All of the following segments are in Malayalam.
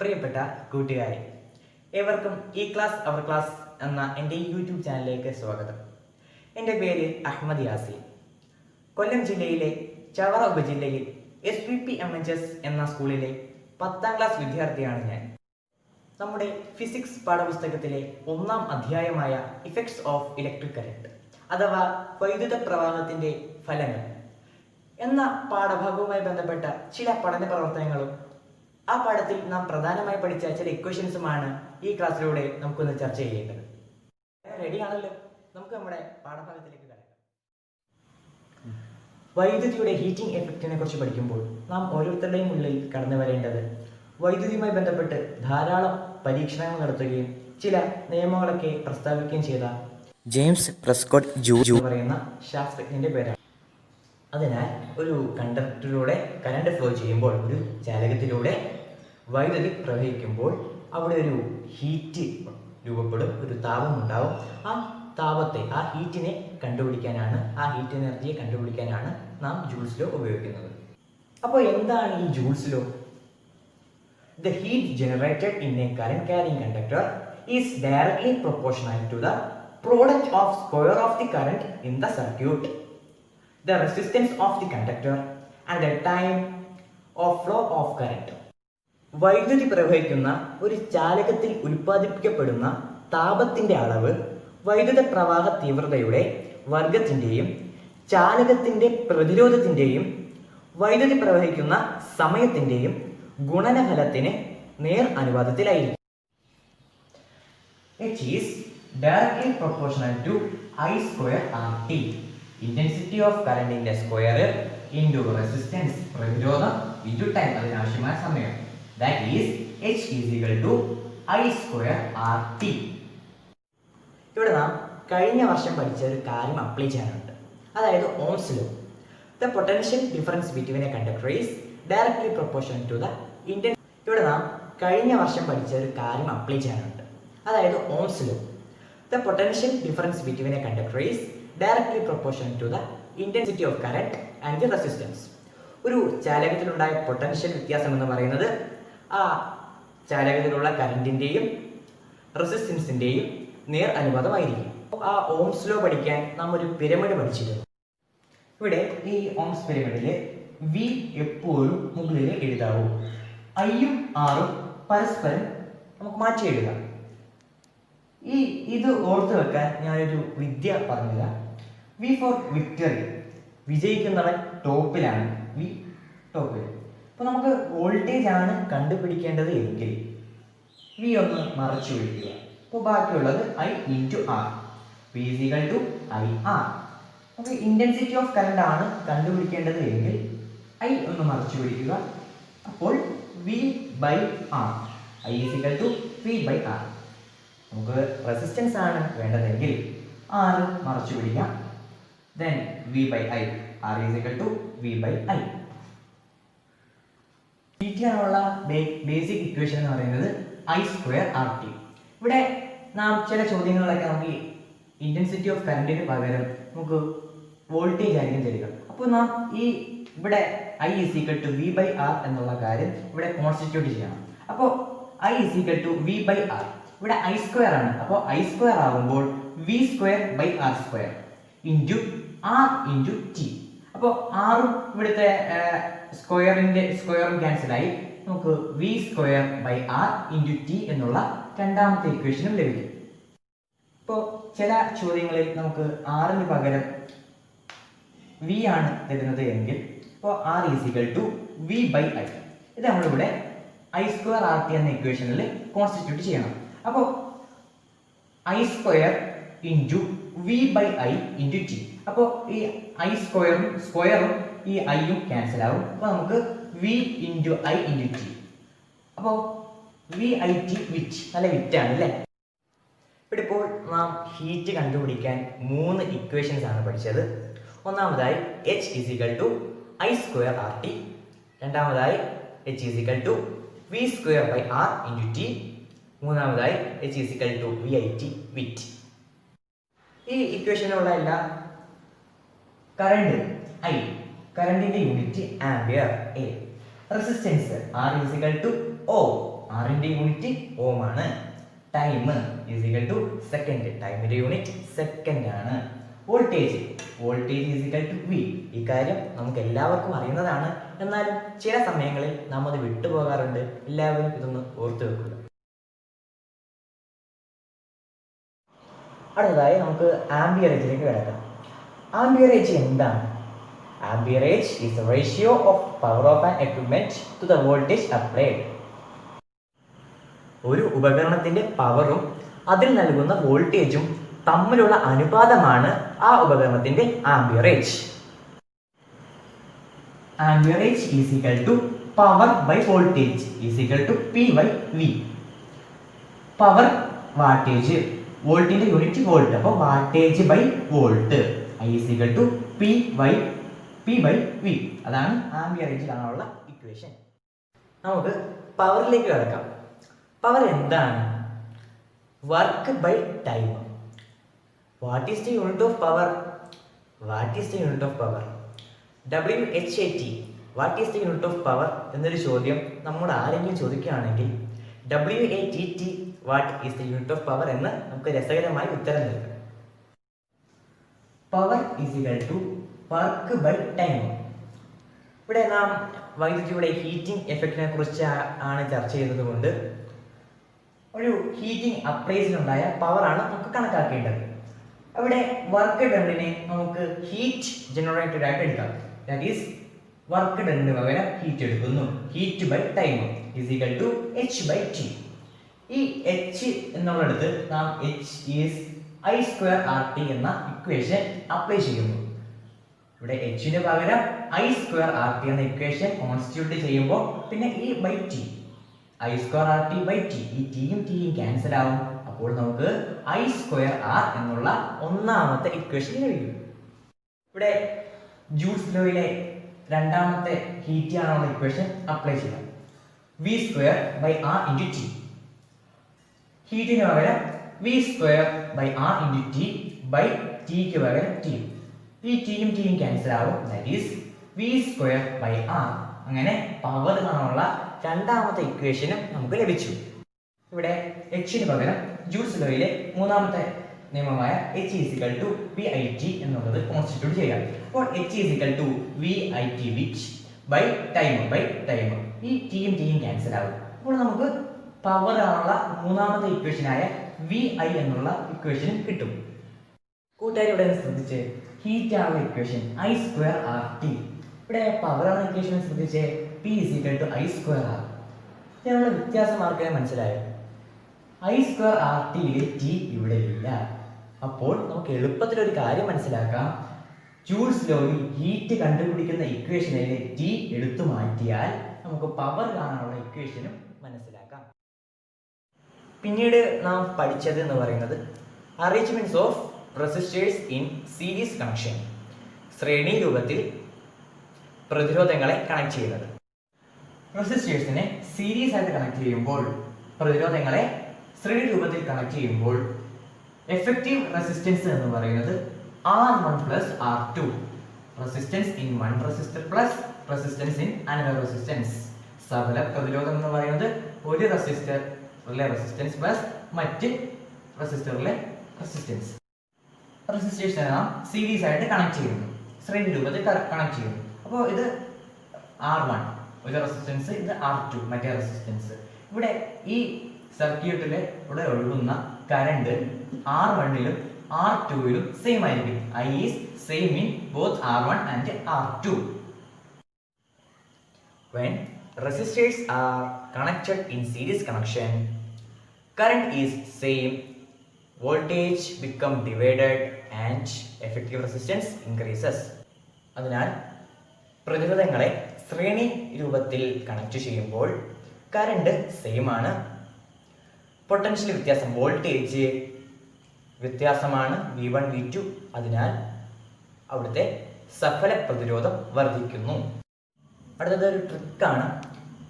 പ്രിയപ്പെട്ട കൂട്ടുകാരെ, ഏവർക്കും ഈ ക്ലാസ് അവർ ക്ലാസ് എന്ന എൻ്റെ യൂട്യൂബ് ചാനലിലേക്ക് സ്വാഗതം. എൻ്റെ പേര് അഹമ്മദ് യാസീൻ. കൊല്ലം ജില്ലയിലെ ചവറ ഉപജില്ലയിൽ SPPMHS എന്ന സ്കൂളിലെ 10ാം ക്ലാസ് വിദ്യാർത്ഥിയാണ് ഞാൻ. നമ്മുടെ ഫിസിക്സ് പാഠപുസ്തകത്തിലെ 1ാം അധ്യായമായ ഇഫക്ട്സ് ഓഫ് ഇലക്ട്രിക് കറന്റ് അഥവാ വൈദ്യുത പ്രവാഹത്തിൻ്റെ ഫലങ്ങൾ എന്ന പാഠഭാഗവുമായി ബന്ധപ്പെട്ട ചില പഠന പ്രവർത്തനങ്ങളും ആ പാഠത്തിൽ നാം പ്രധാനമായി പഠിച്ച ചില ഇക്വേഷൻസുമാണ് ഈ ക്ലാസ്സിലൂടെ നമുക്കൊന്ന് ചർച്ച ചെയ്യേണ്ടത്. റെഡിയാണല്ലോ? നമുക്ക് നമ്മുടെ പാഠഭാഗത്തിലേക്ക് കടക്കാം. വൈദ്യുതിയുടെ ഹീറ്റിംഗ് എഫക്റ്റിനെ കുറിച്ച് പഠിക്കുമ്പോൾ നാം ഓരോരുത്തരുടെയും ഉള്ളിൽ കടന്നു വരേണ്ടത് വൈദ്യുതിയുമായി ബന്ധപ്പെട്ട് ധാരാളം പരീക്ഷണങ്ങൾ നടത്തുകയും ചില നിയമങ്ങളൊക്കെ പ്രസ്താവിക്കുകയും ചെയ്ത ജെയിംസ് പ്രെസ്കോട്ട് ജൂജ് പറയുന്ന ശാസ്ത്രജ്ഞന്റെ പേരാണ്. അതിനാൽ ഒരു കണ്ടക്ടറിലൂടെ കറണ്ട് ഫ്ലോ ചെയ്യുമ്പോൾ, ഒരു ചാലകത്തിലൂടെ വൈദ്യുതി പ്രവഹിക്കുമ്പോൾ അവിടെ ഒരു ഹീറ്റ് രൂപപ്പെടും, ഒരു താപം ഉണ്ടാവും. ആ താപത്തെ, ആ ഹീറ്റിനെ കണ്ടുപിടിക്കാനാണ്, ആ ഹീറ്റ് എനർജിയെ കണ്ടുപിടിക്കാനാണ് നാം ജൂൾസ് ലോ ഉപയോഗിക്കുന്നത്. അപ്പോൾ എന്താണ് ഈ Joule's law? The heat generated in a current carrying conductor is directly proportional to the product of square of the current in the circuit, the resistance of the conductor and the time of flow of current. വൈദ്യുതി പ്രവഹിക്കുന്ന ഒരു ചാലകത്തിൽ ഉൽപ്പാദിപ്പിക്കപ്പെടുന്ന താപത്തിന്റെ അളവ് വൈദ്യുത പ്രവാഹ തീവ്രതയുടെ വർഗത്തിന്റെയും ചാലകത്തിന്റെ പ്രതിരോധത്തിന്റെയും വൈദ്യുതി പ്രവഹിക്കുന്ന സമയത്തിന്റെയും ഗുണനഫലത്തിന് നേർ അനുപാതത്തിലായിരിക്കും. H is directly proportional to I square RT, intensity of current in the square into resistance, പ്രതിരോധം into time, അതിനാവശ്യമായ സമയം. That is H is equal to I square RT. ഇവിടെ നാം കഴിഞ്ഞ വർഷം പഠിച്ച ഒരു കാര്യം അപ്ലൈ ചെയ്യാനുണ്ട്, അതായത് Ohm's law. The potential difference between a conductor is directly proportional to the intensity. ഇവിടെ നാം കഴിഞ്ഞ വർഷം പഠിച്ച ഒരു കാര്യം അപ്ലൈ ചെയ്യാനുണ്ട്, അതായത് Ohm's law. The potential difference between a conductor is directly proportional to the intensity of current and the resistance. ഒരു ചാലകത്തിലുണ്ടായ പൊട്ടൻഷ്യൽ വ്യത്യാസം എന്ന് പറയുന്നത് ആ ചാലകത്തിലുള്ള കറന്റിന്റെയും റെസിസ്റ്റൻസിന്റെയും നേർ അനുപാതമായിരിക്കും. ആ ഓംസ് ലോ പഠിക്കാൻ നാം ഒരു പിരമിഡ് പഠിച്ചിരുന്നു. ഇവിടെ ഈ ഓംസ് പിരമിഡിൽ V എപ്പോഴും മുകളിൽ എഴുതാവൂ. ഐയും ആറും പരസ്പരം നമുക്ക് മാറ്റി എഴുതാം. ഇത് ഓർത്ത് വെക്കാൻ ഞാനൊരു വിദ്യ പറഞ്ഞുതരാം. V ഫോർ വിക്ടറി, വിജയിക്കുന്നവൻ ടോപ്പിലാണ്, V ടോപ്പിൽ. അപ്പോൾ നമുക്ക് വോൾട്ടേജ് ആണ് കണ്ടുപിടിക്കേണ്ടത് എങ്കിൽ V ഒന്ന് മറച്ചു പിടിക്കുക. അപ്പോൾ ബാക്കിയുള്ളത് I into R, V is equal to IR. നമുക്ക് ഇൻറ്റൻസിറ്റി ഓഫ് കറണ്ട് ആണ് കണ്ടുപിടിക്കേണ്ടത് എങ്കിൽ I ഒന്ന് മറച്ചു പിടിക്കുക. അപ്പോൾ V by R, I is equal to V by R. നമുക്ക് റെസിസ്റ്റൻസ് ആണ് വേണ്ടതെങ്കിൽ R മറച്ചു പിടിക്കാം. Then V by I, R is equal to V by I. നുള്ള ബേസിക് ഇക്വേഷൻ എന്ന് പറയുന്നത് I square RT. ഇവിടെ നാം ചില ചോദ്യങ്ങളിലൊക്കെ നമുക്ക് ഇന്റൻസിറ്റി ഓഫ് കറണ്ടിന് പകരം നമുക്ക് വോൾട്ടേജ് ആയിരിക്കും തരിക. അപ്പോൾ നാം ഇവിടെ I is equal to V by R എന്നുള്ള കാര്യം ഇവിടെ കോൺസ്റ്റിറ്റ്യൂട്ട് ചെയ്യണം. അപ്പോൾ I is equal to V by R, ഇവിടെ I square ആണ്. അപ്പോൾ I square ആകുമ്പോൾ V square by R square into R into T. അപ്പോൾ ആറും ഇവിടുത്തെ സ്ക്വയറും ക്യാൻസലായി നമുക്ക് V square by R into T എന്നുള്ള രണ്ടാമത്തെ ഇക്വേഷനും ലഭിക്കും. ഇപ്പോൾ ചില ചോദ്യങ്ങളിൽ നമുക്ക് ആറിന് പകരം V ആണ് തരുന്നത് എങ്കിൽ ഇപ്പോൾ R is equal to V by I. ഇത് നമ്മളിവിടെ I സ്ക്വയർ RT എന്ന ഇക്വേഷനിൽ കോൺസ്റ്റിറ്റ്യൂട്ട് ചെയ്യണം. അപ്പോൾ I square into V by I into T. അപ്പോൾ ഈ I സ്ക്വയറും ഈ ഐയും ക്യാൻസൽ ആവും. അപ്പോൾ നമുക്ക് V into I into T. അപ്പോൾ VIT വിറ്റ്, നല്ല വിറ്റാണ് അല്ലേ? ഇവിടെ ഇപ്പോൾ നാം ഹീറ്റ് കണ്ടുപിടിക്കാൻ 3 ഇക്വേഷൻസ് ആണ് പഠിച്ചത്. ഒന്നാമതായി H is equal to I സ്ക്വയർ RT, രണ്ടാമതായി H is equal to V square by R into T, മൂന്നാമതായി H is equal to VIT വിറ്റ്. ഈ ഇക്വേഷനിലുള്ള എല്ലാ കറണ്ട് I, കറണ്ടിന്റെ unit ampere A, resistance R is equal to O, R ടൈമിന്റെ യൂണിറ്റ് ഓം ആണ്. Time is equal to second. ടൈമിന്റെ യൂണിറ്റ് സെക്കൻഡ് ആണ്. Voltage is equal to V. ഈ കാര്യം നമുക്ക് എല്ലാവർക്കും അറിയുന്നതാണ്. എന്നാലും ചില സമയങ്ങളിൽ നാം അത് വിട്ടുപോകാറുണ്ട്. എല്ലാവരും ഇതൊന്ന് ഓർത്തു വെക്കുക. അടുത്തതായി നമുക്ക് ആംബിയറേജിലേക്ക് കിടക്കാം. ആംബിയറേജ് എന്താണ്? Amperage is the ratio of power of an equipment to the voltage applied. ഒരു ഉപകരണത്തിന്റെ പവറും അതിൽ നൽകുന്ന വോൾട്ടേജും തമ്മിലുള്ള അനുപാതമാണ് ആ ഉപകരണത്തിന്റെ amperage. Amperage is equal to power by voltage is equal to P by V. Power wattage, വോൾട്ടിന്റെ യൂണിറ്റ് വോൾട്ട്, അപ്പോൾ wattage by volt I is equal to P by V. അതാണ് ആംബിയറേജ് കാണാനുള്ള ഇക്വേഷൻ. നമുക്ക് പവറിലേക്ക് കിടക്കാം. പവർ എന്താണ്? Work by time. What is the unit of power? WHAT. What is the unit of power എന്നൊരു ചോദ്യം നമ്മോട് ആരെങ്കിലും ചോദിക്കുകയാണെങ്കിൽ WATT watt is the unit of power എന്ന് നമുക്ക് രസകരമായി ഉത്തരം നൽകാം. Power is equal to work by time. ഇവിടെ നാം വൈദ്യുതിയുടെ ഹീറ്റിംഗ് എഫക്റ്റിനെ കുറിച്ച് ആണ് ചർച്ച ചെയ്തത് കൊണ്ട് ഒരു ഹീറ്റിംഗ് അപ്ലൈസിലുണ്ടായ പവറാണ് നമുക്ക് കണക്കാക്കേണ്ടത്. അവിടെ വർക്ക് ഡണ്ണിനെ നമുക്ക് ഹീറ്റ് ജനറേറ്റഡ് ആയിട്ട് എടുക്കാം. ദാറ്റ് ഈസ് വർക്ക് ഡണ്ണിന് പകരം ഹീറ്റ് എടുക്കുന്നു. Heat by time is equal to H by T. ഈ H എന്നുള്ളിടത്ത് നാം H ഈസ് I² RT എന്ന ഇക്വേഷൻ അപ്ലൈ ചെയ്യുന്നു. ഇവിടെ Hന് പകരം I² RT എന്ന ഇക്വേഷൻ കോൺസ്റ്റിറ്റ്യൂട്ട് ചെയ്യുമ്പോൾ പിന്നെ E by T, I² RT by T, ഈ ടിയും ടിയും ക്യാൻസൽ ആവും. അപ്പോൾ നമുക്ക് I² R എന്നുള്ള ഒന്നാമത്തെ ഇക്വേഷൻ ലഭിക്കും. ഇവിടെ ജൂൾസ് ലോയിലെ രണ്ടാമത്തെ ഹീറ്റ് ആണുള്ള ഇക്വേഷൻ അപ്ലൈ ചെയ്യാം. V² by R into T. ഹീറ്റിന് പകരം V² by R into T by Tക്ക് പകരം T. ഈ ടിയും ടിയും ക്യാൻസൽ ആവും. That is V² by R. അങ്ങനെ പവർ കാണാനുള്ള രണ്ടാമത്തെ ഇക്വേഷനും നമുക്ക് ലഭിച്ചു. ഇവിടെ Hന് പകരം ജൂൾസ് ലോയിലെ മൂന്നാമത്തെ നിയമമായ H is equal to VIT എന്നുള്ളത് കോൺസ്റ്റിറ്റ്യൂട്ട് ചെയ്യാം. അപ്പോൾ H is equal to VIT which by time. ഈ ടിയും ടിയും ക്യാൻസൽ ആവും. അപ്പോൾ നമുക്ക് പവർ ആണുള്ള മൂന്നാമത്തെ ഇക്വേഷനായ VI എന്നുള്ള ഇക്വേഷനും കിട്ടും. കൂട്ടുകാരി ഇവിടെ ശ്രദ്ധിച്ച് ഹീറ്റ് ആണുള്ള ഇക്വേഷൻ I² RT. ഇവിടെ പവർ ആണ് ഇക്വേഷൻ ശ്രദ്ധിച്ച് P is equal to I² R. ഇതിനുള്ള വ്യത്യാസം ആർക്കെങ്കിലും മനസ്സിലായോ? I² RTയിലെ T ഇവിടെ ഇല്ല. അപ്പോൾ നമുക്ക് എളുപ്പത്തിൽ ഒരു കാര്യം മനസ്സിലാക്കാം. ജൂൾസ് ലോയിൽ ഹീറ്റ് കണ്ടുപിടിക്കുന്ന ഇക്വേഷനിലെ T എടുത്തു മാറ്റിയാൽ നമുക്ക് പവർ കാണാനുള്ള ഇക്വേഷനും മനസ്സിലാക്കാം. പിന്നീട് നാം പഠിച്ചത് എന്ന് പറയുന്നത് arrangements of resistors in series connection. ശ്രേണി രൂപത്തിൽ പ്രതിരോധങ്ങളെ കണക്ട് ചെയ്യുന്നത്. റെസിസ്റ്റേഴ്സിനെ സീരീസ് ആയിട്ട് കണക്ട് ചെയ്യുമ്പോൾ, പ്രതിരോധങ്ങളെ ശ്രേണി രൂപത്തിൽ കണക്ട് ചെയ്യുമ്പോൾ എഫക്റ്റീവ് റെസിസ്റ്റൻസ് എന്ന് പറയുന്നത് R1 plus R2. Resistance in one resistor plus resistance in another resistance. സഫല പ്രതിരോധം എന്ന് പറയുന്നത് ഒരു റെസിസ്റ്ററിലെ റെസിസ്റ്റൻസ് പ്ലസ് മറ്റ് റെസിസ്റ്ററിലെ റെസിസ്റ്റൻസ്. റെസിസ്റ്റേഴ്സിനെ നാം സീരീസ് ആയിട്ട് കണക്ട് ചെയ്യുന്നു, ശ്രേണി രൂപത്തിൽ കണക്ട് ചെയ്യുന്നു. അപ്പോൾ ഇത് R1 ഒരു റെസിസ്റ്റൻസ്, ഇത് R2 മറ്റേ റെസിസ്റ്റൻസ്. ഇവിടെ ഈ സർക്യൂട്ടിലെ ഇവിടെ ഒഴുകുന്ന കറണ്ട് R1ലും R2ലും സെയിം ആയിരിക്കും. I is same in both R1 and R2. When resistors are connected in series connection, current is same, voltage become divided and effective resistance increases. അതിനാൽ പ്രതിരോധങ്ങളെ ശ്രേണി രൂപത്തിൽ കണക്ട് ചെയ്യുമ്പോൾ കറണ്ട് സെയിം ആണ്, പൊട്ടൻഷ്യൽ വ്യത്യാസം വോൾട്ടേജ് വ്യത്യാസമാണ് V1 V2. അതിനാൽ അവിടുത്തെ സഫല പ്രതിരോധം വർദ്ധിക്കുന്നു. അടുത്തത് ഒരു ട്രിക്കാണ്.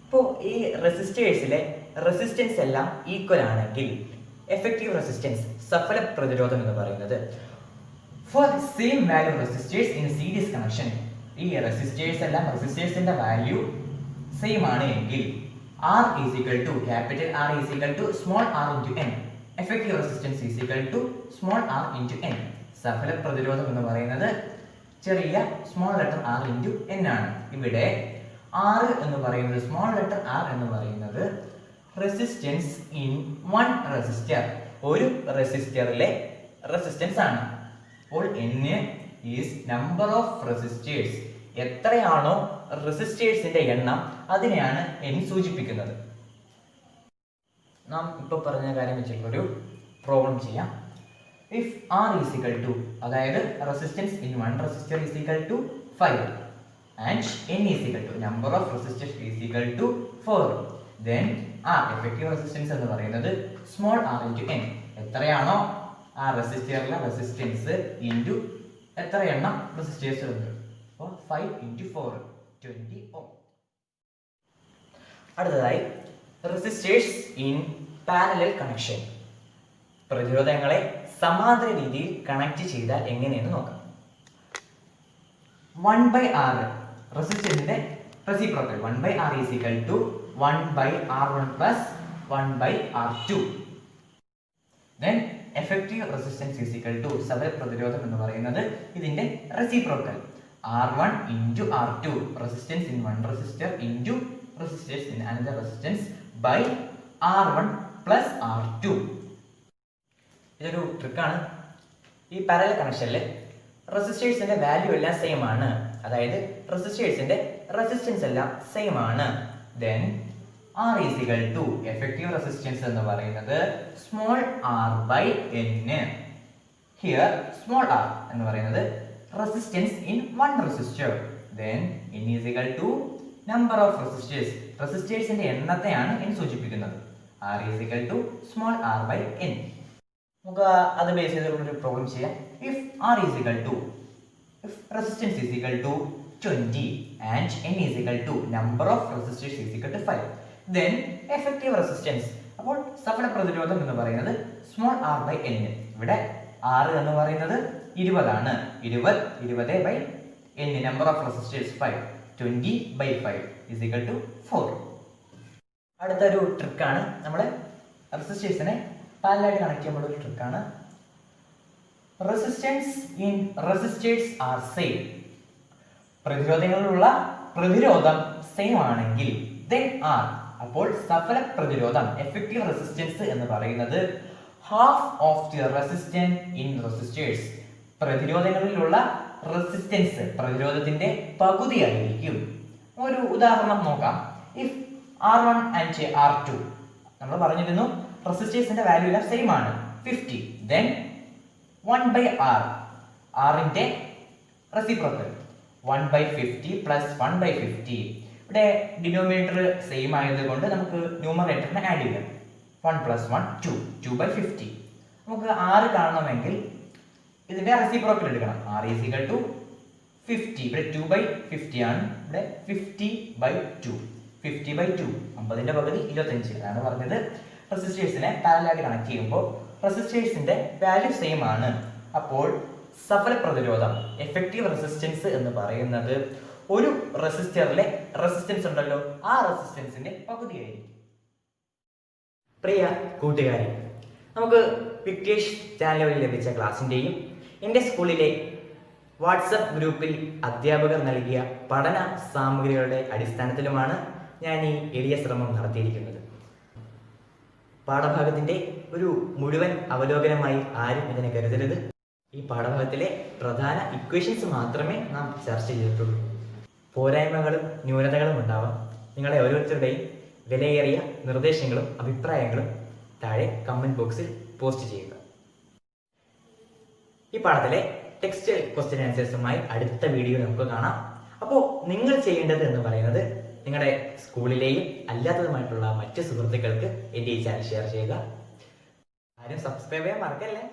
ഇപ്പോൾ ഈ റെസിസ്റ്റേഴ്സിലെ റെസിസ്റ്റൻസ് എല്ലാം ഈക്വൽ ആണെങ്കിൽ എഫക്റ്റീവ് റെസിസ്റ്റൻസ് സഫല പ്രതിരോധം എന്ന് പറയുന്നത് for same value resistors in series connection. ഈ റെസിസ്റ്റേഴ്സ് എല്ലാം റെസിസ്റ്റേഴ്സിന്റെ വാല്യൂ സെയിം ആണ് എങ്കിൽ R is equal to capital R is equal to small r into n. Effective resistance is equal to small r into n. സഫല പ്രതിരോധം എന്ന് പറയുന്നത് ചെറിയ small letter r into n ആണ്. ഇവിടെ r എന്ന് പറയുന്നത് സ്മോൾ ലെറ്റർ r എന്ന് പറയുന്നത് റെസിസ്റ്റൻസ് ഇൻ വൺ റെസിസ്റ്റർ, ഒരു റെസിസ്റ്ററിലെ റെസിസ്റ്റൻസ് ആണ്. അപ്പോൾ n is number of resistors, എത്രയാണോ റെസിസ്റ്റേഴ്സിന്റെ എണ്ണം അതിനെയാണ് n സൂചിപ്പിക്കുന്നത്. നാം ഇപ്പോൾ പറഞ്ഞ കാര്യം വെച്ചിട്ടൊരു പ്രോബ്ലം ചെയ്യാം. If r is equal to, അതായത് resistance in one resistor is equal to 5 and n is equal to number of resistors is equal to 4, then r effective resistance എന്ന് പറയുന്നത് സ്മോൾ r into n, എത്രയാണോ ആ റെസിസ്റ്ററിലെ റെസിസ്റ്റൻസ് ഇൻറ്റു എത്ര എണ്ണം റെസിസ്റ്റേഴ്സ് ഉണ്ട്. അപ്പോൾ 5 into 4 20 ohm. അടുത്തതായി റെസിസ്റ്റേഴ്സ് ഇൻ പാരലൽ കണക്ഷൻ, പ്രതിരോധങ്ങളെ സമാന്തര രീതിയിൽ കണക്ട് ചെയ്താൽ എങ്ങനെയെന്ന് നോക്കാം. 1/r റെസിസ്റ്റൻസിന്റെ reciprocal 1/r is equal to 1/r1 plus 1/r2. then effective resistance is equal to സഫല പ്രതിരോധം എന്ന് പറയുന്നത് ഇതിന്റെ reciprocal R1 into R2, resistance in one resistor into resistance in another resistance by R1 plus R2. ഇതൊരു ട്രിക്കാണ്. ഈ പാരലൽ കണക്ഷനിൽ റെസിസ്റ്റേഴ്സിന്റെ വാല്യൂ എല്ലാം സെയിം ആണ്, അതായത് റെസിസ്റ്റേഴ്സിന്റെ റെസിസ്റ്റൻസ് എല്ലാം സെയിം ആണ്. then R is equal to effective resistance എന്ന് പറയുന്നത് small r by n. here small r എന്ന് പറയുന്നത് resistance in one resistor, then n is equal to number of resistors, റെസിസ്റ്റേഴ്സിന്റെ എണ്ണത്തെയാണ് n സൂചിപ്പിക്കുന്നത്. r is equal to small r by n. നമുക്ക് അത് ബേസ് ചെയ്തുള്ള ഒരു പ്രോബ്ലം ചെയ്യാം. if r is equal to, if resistance is equal to 20 and n is equal to number of resistors is equal to 5, then effective resistance, അപ്പോൾ സഫല പ്രതിരോധം എന്ന് പറയുന്നത് സ്മോൾ r by n. ഇവിടെ r എന്ന് പറയുന്നത് 20 ആണ്. 20 by n, number of resistors 5, 20 by 5 is equal to 4. അടുത്തൊരു ട്രിക്കാണ്, നമ്മൾ റെസിസ്റ്റേഴ്സിനെ പാരലലായിട്ട് കണക്ട് ചെയ്യുമ്പോൾ ഒരു ട്രിക്കാണ്. Resistance in resistors are same, പ്രതിരോധങ്ങളിലുള്ള പ്രതിരോധം സെയിം ആണെങ്കിൽ then r, അപ്പോൾ സഫല പ്രതിരോധം എഫക്റ്റീവ് റെസിസ്റ്റൻസ് എന്ന് പറയുന്നത് half of the resistance in resistors, പ്രതിരോധങ്ങളിലുള്ള റെസിസ്റ്റൻസ് പ്രതിരോധത്തിന്റെ പകുതിയായിരിക്കും. ഒരു ഉദാഹരണം നോക്കാം. if R1 and R2, നമ്മൾ പറഞ്ഞിരുന്നു റെസിസ്റ്റേഴ്സിന്റെ വാല്യൂ എല്ലാം സെയിം ആണ് 50, then 1/r, r-ന്റെ റെസിപ്രോക്കൽ 1/50 plus 1/50. ഇവിടെ ഡിനോമിനേറ്റർ സെയിം ആയതുകൊണ്ട് നമുക്ക് ന്യൂമറേറ്ററിനെ ആഡ് ചെയ്യാം. 1 plus 1 2, 2/50. നമുക്ക് r കാണണമെങ്കിൽ ഇതിന്റെ റെസിപ്രോക്കൽ എടുക്കണം. r is equal to 50, ഇവിടെ 2/50 ആണ്, ഇവിടെ 50/2, 50/2, 50ന്റെ പകുതി 25. അതാണ് പറഞ്ഞത് റെസിസ്റ്റേഴ്സിനെ പാരലലായിട്ട് കണക്ട് ചെയ്യുമ്പോൾ റെസിസ്റ്റേഴ്സിന്റെ വാല്യൂ സെയിം ആണ്. അപ്പോൾ സഫല പ്രതിരോധം എഫക്റ്റീവ് റെസിസ്റ്റൻസ് എന്ന് പറയുന്നത് ഒരു റെസിസ്റ്ററിലെ റെസിസ്റ്റൻസ് ഉണ്ടല്ലോ ആ റെസിസ്റ്റൻസിന്റെ പകുതിയായിരിക്കും. പ്രിയ കൂട്ടുകാരി, നമുക്ക് വിക്ടേഷ് ചാനൽ വഴി ലഭിച്ച ക്ലാസിൻ്റെയും എൻ്റെ സ്കൂളിലെ വാട്സപ്പ് ഗ്രൂപ്പിൽ അധ്യാപകർ നൽകിയ പഠന സാമഗ്രികളുടെ അടിസ്ഥാനത്തിലുമാണ് ഞാൻ ഈ എളിയ ശ്രമം നടത്തിയിരിക്കുന്നത്. പാഠഭാഗത്തിൻ്റെ ഒരു മുഴുവൻ അവലോകനമായി ആരും ഇതിനെ കരുതരുത്. ഈ പാഠഭാഗത്തിലെ പ്രധാന ഇക്വേഷൻസ് മാത്രമേ നാം ചർച്ച ചെയ്തിട്ടുള്ളൂ. പോരായ്മകളും ന്യൂനതകളും ഉണ്ടാവാം. നിങ്ങളെ ഓരോരുത്തരുടെയും വിലയേറിയ നിർദ്ദേശങ്ങളും അഭിപ്രായങ്ങളും താഴെ കമൻറ്റ് ബോക്സിൽ പോസ്റ്റ് ചെയ്യുക. ഈ പാഠത്തിലെ ടെക്സ്റ്റ് ക്വസ്റ്റ്യൻ ആൻസേഴ്സുമായി അടുത്ത വീഡിയോ നമുക്ക് കാണാം. അപ്പോൾ നിങ്ങൾ ചെയ്യേണ്ടത് എന്ന് പറയുന്നത് നിങ്ങളുടെ സ്കൂളിലെയും അല്ലാത്തതുമായിട്ടുള്ള മറ്റ് സുഹൃത്തുക്കൾക്ക് എൻ്റെ ഈ ചാനൽ ഷെയർ ചെയ്യുക. ആരും സബ്സ്ക്രൈബ് ചെയ്യാൻ മറക്കല്ലേ.